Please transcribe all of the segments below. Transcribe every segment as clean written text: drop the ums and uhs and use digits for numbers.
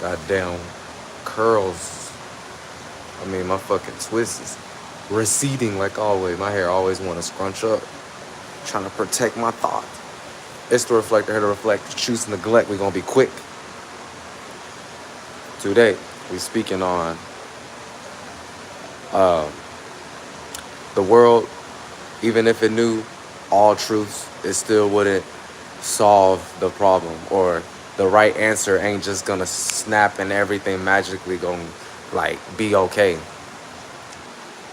Goddamn curls. I mean, my fucking twist is receding like always. My hair always want to scrunch up, trying to protect my thought. It's the reflector here to reflect. Choose neglect. We're gonna be quick. Today, we speaking on um, the world. Even if it knew all truths, it still wouldn't solve the problem, or the right answer ain't just gonna snap and everything magically gonna like be okay.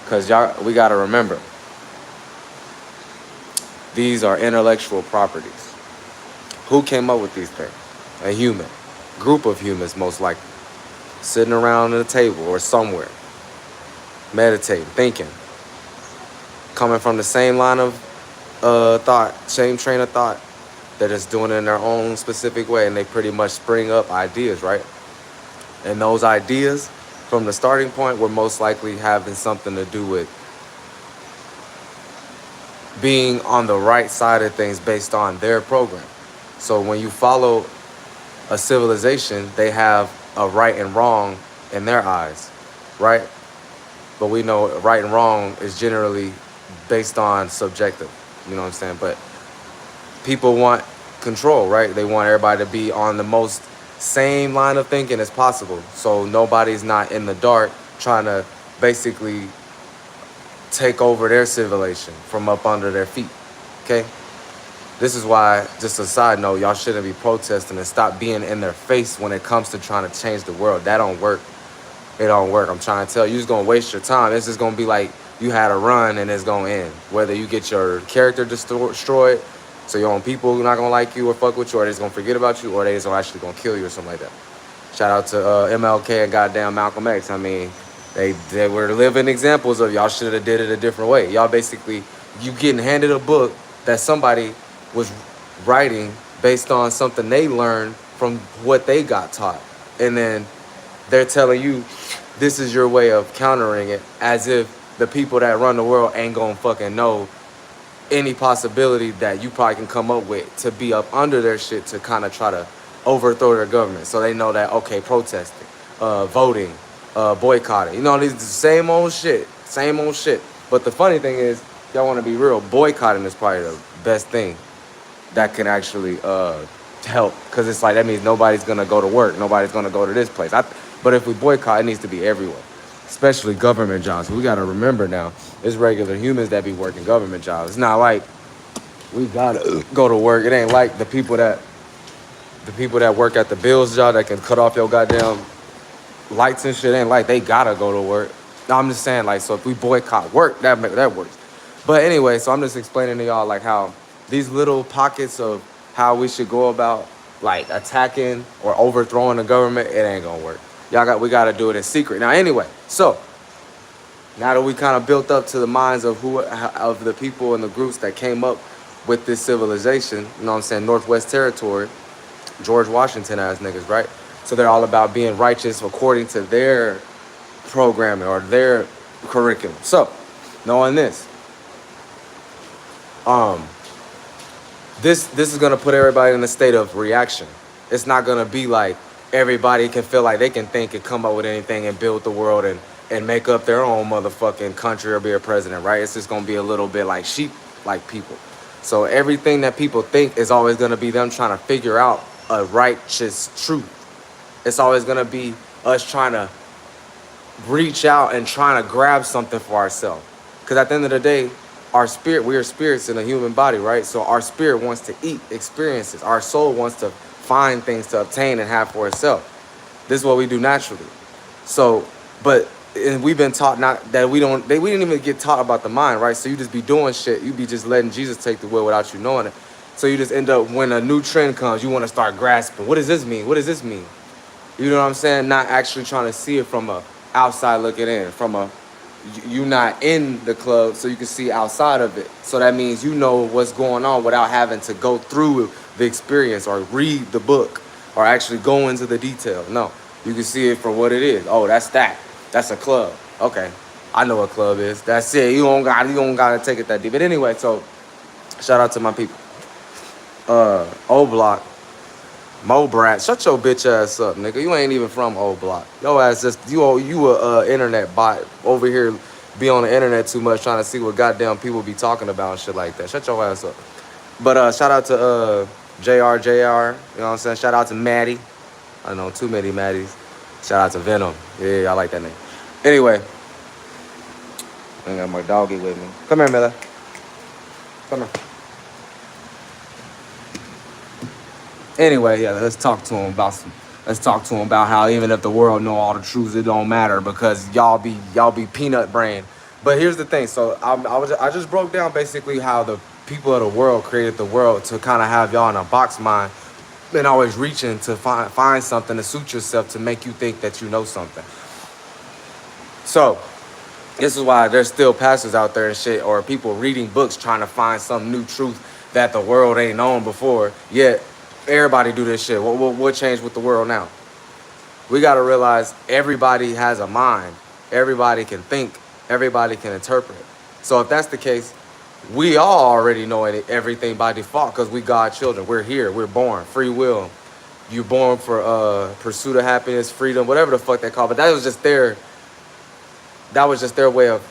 Cause y'all, we gotta remember, these are intellectual properties. Who came up with these things? A human, group of humans most likely, sitting around at a table or somewhere, meditating, thinking, coming from the same line of thought, same train of thought. They're just doing it in their own specific way, and they pretty much spring up ideas, right? And those ideas, from the starting point, were most likely having something to do with being on the right side of things based on their program. So when you follow a civilization, they have a right and wrong in their eyes, right? But we know right and wrong is generally based on subjective, you know what I'm saying? But people want control, right? They want everybody to be on the most same line of thinking as possible. So nobody's not in the dark trying to basically take over their civilization from up under their feet. Okay? This is why, just a side note, y'all shouldn't be protesting and stop being in their face when it comes to trying to change the world. That don't work. It don't work. I'm trying to tell you, you're just gonna waste your time. It's just gonna be like you had a run and it's gonna end. Whether you get your character destroyed, so your own people not gonna like you or fuck with you, or they just gonna forget about you, or they just actually gonna kill you or something like that. Shout out to MLK and goddamn Malcolm X. I mean, they were living examples of y'all should have did it a different way. Y'all basically, you getting handed a book that somebody was writing based on something they learned from what they got taught. And then they're telling you this is your way of countering it, as if the people that run the world ain't gonna fucking know any possibility that you probably can come up with to be up under their shit to kind of try to overthrow their government. So they know that, okay, protesting, voting, boycotting, you know, these the same old shit, same old shit. But the funny thing is, y'all want to be real, boycotting is probably the best thing that can actually help, because it's like that means nobody's gonna go to work, nobody's gonna go to this place. But if we boycott, it needs to be everywhere, especially government jobs. We gotta remember now, it's regular humans that be working government jobs. It's not like we gotta go to work. It ain't like the people that work at the bills job that can cut off your goddamn lights and shit. Ain't like they gotta go to work. No, I'm just saying, like, so if we boycott work, that works. But anyway, so I'm just explaining to y'all like how these little pockets of how we should go about like attacking or overthrowing the government, it ain't gonna work. We gotta do it in secret. Now anyway, so now that we kind of built up to the minds of the people and the groups that came up with this civilization, you know what I'm saying, Northwest Territory, George Washington ass niggas, right? So they're all about being righteous according to their programming or their curriculum. So, knowing this, um, this is gonna put everybody in a state of reaction. It's not gonna be like everybody can feel like they can think and come up with anything and build the world and make up their own motherfucking country or be a president, right? It's just gonna be a little bit like sheep, like people. So everything that people think is always gonna be them trying to figure out a righteous truth. It's always gonna be us trying to reach out and trying to grab something for ourselves. Because at the end of the day, our spirit, we are spirits in a human body, right? So our spirit wants to eat experiences. Our soul wants to find things to obtain and have for itself. This is what we do naturally. So, but and we've been taught not that we didn't even get taught about the mind, right? So you just be doing shit. You be just letting Jesus take the wheel without you knowing it. So you just end up, when a new trend comes, you want to start grasping. What does this mean? What does this mean? You know what I'm saying? Not actually trying to see it from a outside looking in, from a you not in the club, so you can see outside of it. So that means you know what's going on without having to go through the experience or read the book or actually go into the detail. No, you can see it for what it is. Oh, that's that. That's a club. Okay, I know what club is. That's it. You don't gotta take it that deep. But anyway, so shout out to my people. O Block Mo Brat, shut your bitch ass up, nigga. You ain't even from Old Block. Yo ass just you a internet bot over here, be on the internet too much trying to see what goddamn people be talking about and shit like that. Shut your ass up. But shout out to JR, you know what I'm saying? Shout out to Maddie. I know too many Maddies. Shout out to Venom. Yeah, I like that name. Anyway, I got my doggy with me. Come here, Miller. Come here. Anyway, yeah, let's talk to him about how even if the world know all the truths, it don't matter because y'all be peanut brain. But here's the thing. So I just broke down basically how the people of the world created the world to kind of have y'all in a box mind and always reaching to find something to suit yourself to make you think that you know something. So this is why there's still pastors out there and shit, or people reading books trying to find some new truth that the world ain't known before. Yet everybody do this shit. What changed with the world now? We got to realize everybody has a mind. Everybody can think. Everybody can interpret. So if that's the case, we all already know everything by default because we God children. We're here. We're born. Free will. You're born for pursuit of happiness, freedom, whatever the fuck they call it. But that was just their way of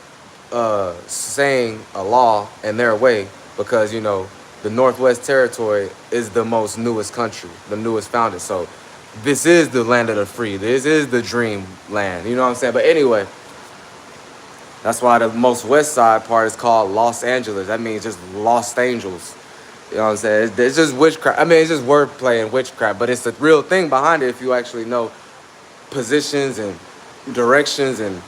saying a law in their way because, you know, the Northwest Territory is the most newest country, the newest founded. So this is the land of the free. This is the dream land. You know what I'm saying? But anyway, that's why the most west side part is called Los Angeles. That means just lost angels. You know what I'm saying? It's just witchcraft. I mean, it's just wordplay and witchcraft, but it's the real thing behind it if you actually know positions and directions and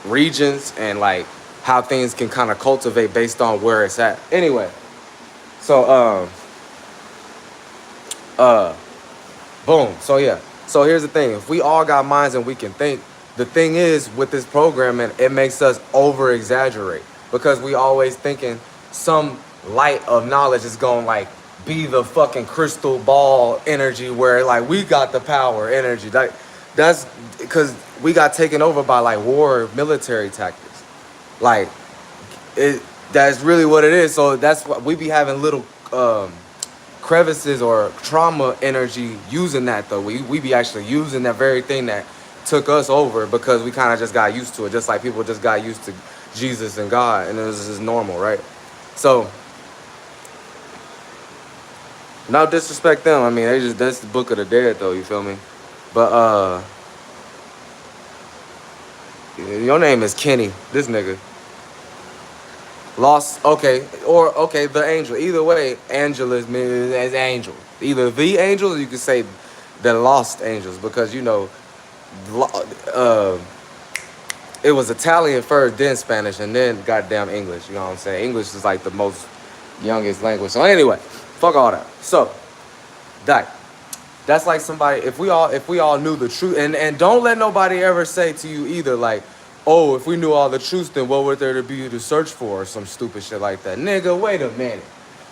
regions and like how things can kind of cultivate based on where it's at. Anyway, so boom. So yeah. So here's the thing. If we all got minds and we can think, the thing is with this programming, it makes us over exaggerate because we always thinking some light of knowledge is going like be the fucking crystal ball energy where like we got the power energy. Like that's because we got taken over by like war military tactics. Like that's really what it is. So that's what we be having little crevices or trauma energy using that though. We be actually using that very thing that took us over because we kind of just got used to it, just like people just got used to Jesus and God and it was just normal, right? So no disrespect them. I mean, that's the book of the dead though, you feel me? But your name is Kenny, this nigga. Lost, okay, or okay, the angel. Either way, Angelus means as angel. Either the angels, or you could say the lost angels, because you know, it was Italian first, then Spanish, and then goddamn English. You know what I'm saying? English is like the most youngest language. So anyway, fuck all that. So, that's like somebody. If we all knew the truth, and don't let nobody ever say to you either like, oh, if we knew all the truth, then what would there to be to search for or some stupid shit like that? Nigga, wait a minute.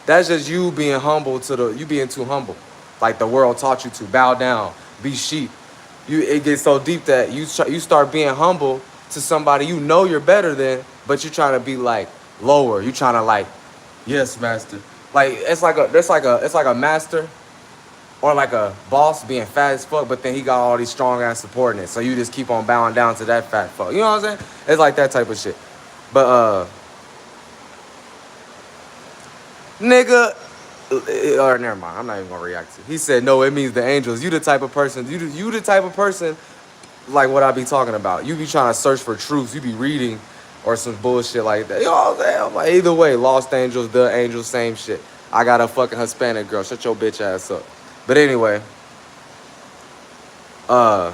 That's just you being humble you being too humble. Like the world taught you to bow down, be sheep. It gets so deep that you start being humble to somebody you know you're better than, but you're trying to be like lower. You trying to like, yes, master. Like it's like a master or like a boss being fat as fuck, but then he got all these strong ass subordinates. So you just keep on bowing down to that fat fuck. You know what I'm saying? It's like that type of shit. But nigga, or never mind. I'm not even gonna react to it. He said no. It means the angels. You the type of person. You the type of person like what I be talking about. You be trying to search for truths. You be reading or some bullshit like that. You know what I'm saying? I'm like, either way, lost angels, the angels, same shit. I got a fucking Hispanic girl. Shut your bitch ass up. But anyway, nah,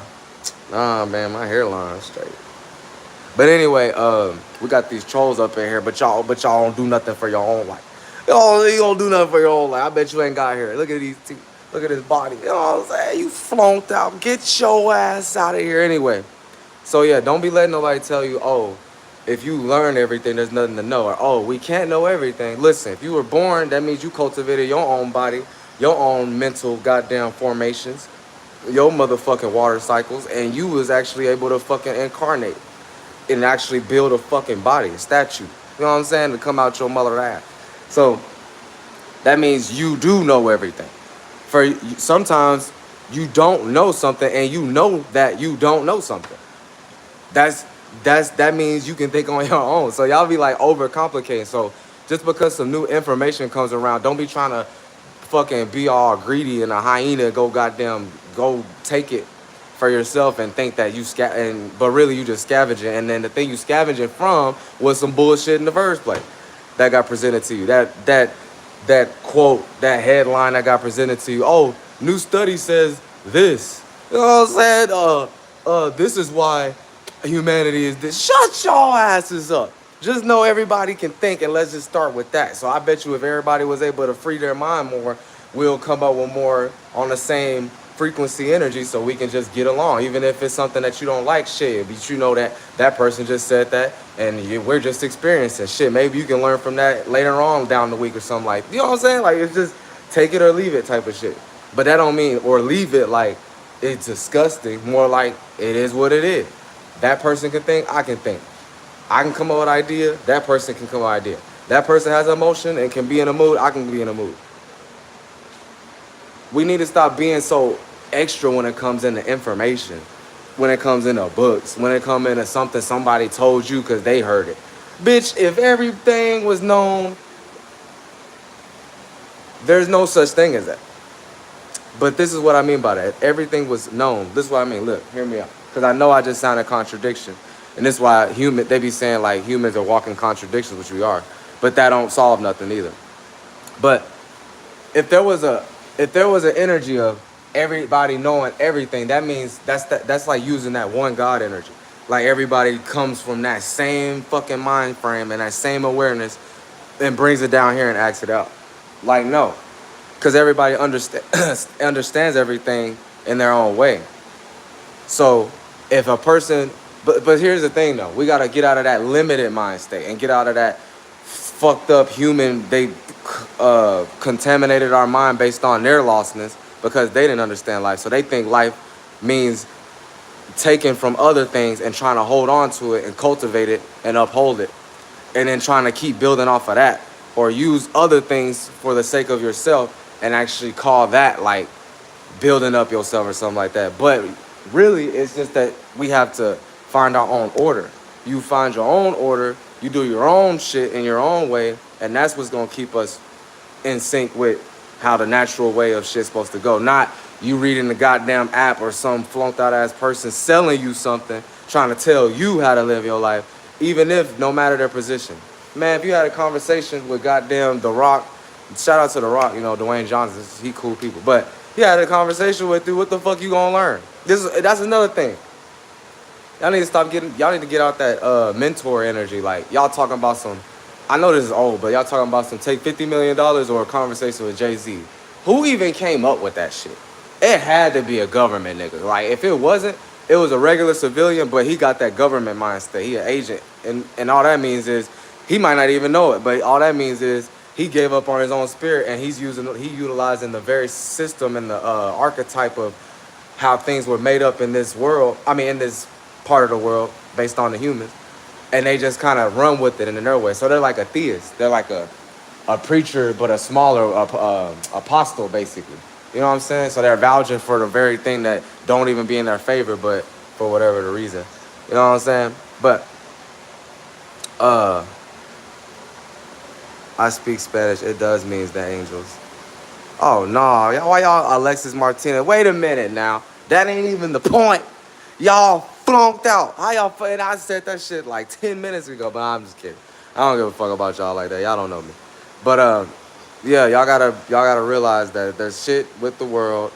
man, my hairline's straight. But anyway, we got these trolls up in here, but y'all don't do nothing for your own life. You don't do nothing for your own life. I bet you ain't got here. Look at these two. Look at his body. You know what I'm saying? You flunked out. Get your ass out of here anyway. So yeah, don't be letting nobody tell you, oh, if you learn everything, there's nothing to know. Or, oh, we can't know everything. Listen, if you were born, that means you cultivated your own body, your own mental goddamn formations, your motherfucking water cycles, and you was actually able to fucking incarnate and actually build a fucking body, a statue. You know what I'm saying? To come out your mother ass. So that means you do know everything. For sometimes You don't know something, and you know that you don't know something. That's that means you can think on your own. So y'all be like overcomplicating. So just because some new information comes around, don't be trying to fucking be all greedy and a hyena go goddamn go take it for yourself and think that but really you just scavenging, and then the thing you scavenging from was some bullshit in the first place that got presented to you. That quote, that headline that got presented to you. Oh, new study says this. You know what I'm saying? This is why humanity is this. Shut your asses up. Just know everybody can think, and let's just start with that. So I bet you if everybody was able to free their mind more, we'll come up with more on the same frequency energy, so we can just get along. Even if it's something that you don't like, shit, but you know that that person just said that, and we're just experiencing shit. Maybe you can learn from that later on down the week or something, like, you know what I'm saying? Like, it's just take it or leave it type of shit. But that don't mean, or leave it like it's disgusting. More like it is what it is. That person can think, I can think. I can come up with an idea, that person can come up with an idea. That person has emotion and can be in a mood, I can be in a mood. We need to stop being so extra when it comes into information, when it comes into books, when it comes into something somebody told you because they heard it. Bitch, if everything was known, there's no such thing as that. But this is what I mean by that. If everything was known, this is what I mean. Look, hear me out. Because I know I just sounded contradiction. And this is why they be saying like humans are walking contradictions, which we are. But that don't solve nothing either. But if there was an energy of everybody knowing everything, that means that's like using that one God energy. Like everybody comes from that same fucking mind frame and that same awareness and brings it down here and acts it out. Like, no. Because everybody understands everything in their own way. So if a person, but here's the thing though, we got to get out of that limited mind state and get out of that fucked up human, they contaminated our mind based on their lostness because they didn't understand life. So they think life means taking from other things and trying to hold on to it and cultivate it and uphold it. And then trying to keep building off of that, or use other things for the sake of yourself and actually call that like building up yourself or something like that. But really, it's just that we have to find our own order. You find your own order, you do your own shit in your own way, and that's what's gonna keep us in sync with how the natural way of shit's supposed to go. Not you reading the goddamn app or some flunked out ass person selling you something, trying to tell you how to live your life, even if no matter their position. Man, if you had a conversation with goddamn The Rock, shout out to The Rock, you know, Dwayne Johnson, he cool people, but he had a conversation with you, what the fuck you gonna learn? That's another thing. Y'all need to get out that mentor energy. Like, y'all talking about some, I know this is old, but y'all talking about some take $50 million or a conversation with Jay-Z. Who even came up with that shit? It had to be a government nigga. Like, if it wasn't, it was a regular civilian, but he got that government mind state. He an agent. And all that means is, he might not even know it, but all that means is he gave up on his own spirit and he utilizing the very system and the archetype of how things were made up in this world. I mean, in this part of the world based on the humans. And they just kind of run with it in their way. So they're like a theist. They're like a preacher, but a smaller apostle, basically. You know what I'm saying? So they're vouching for the very thing that don't even be in their favor, but for whatever the reason. You know what I'm saying? But I speak Spanish. It does mean the angels. Oh, no. Why y'all Alexis Martinez? Wait a minute now. That ain't even the point. Y'all flunked out. How y'all, and I said that shit like 10 minutes ago, but I'm just kidding. I don't give a fuck about y'all like that. Y'all don't know me. But, yeah, y'all gotta realize that there's shit with the world.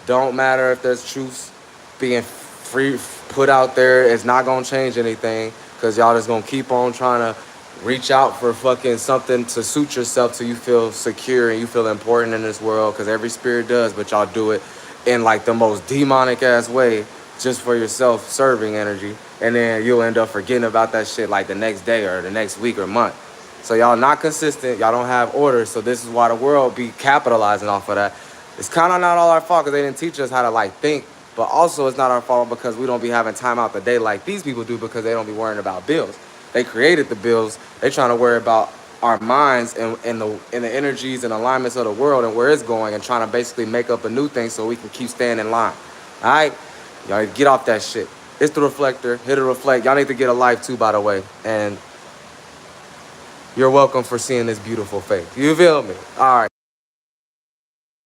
Don't matter if there's truths being free put out there. It's not gonna change anything because y'all just gonna keep on trying to reach out for fucking something to suit yourself so you feel secure and you feel important in this world, because every spirit does, but y'all do it in like the most demonic ass way just for your self-serving energy, and then you'll end up forgetting about that shit like the next day or the next week or month. So y'all not consistent, y'all don't have order, so this is why the world be capitalizing off of that. It's kind of not all our fault because they didn't teach us how to like think, but also it's not our fault because we don't be having time out the day like these people do because they don't be worrying about bills. They created the bills. They trying to worry about our minds in the energies and alignments of the world and where it's going, and trying to basically make up a new thing so we can keep staying in line. All right, y'all need to get off that shit. It's the reflector. Hit a reflect. Y'all need to get a life too, by the way. And you're welcome for seeing this beautiful face. You feel me? All right.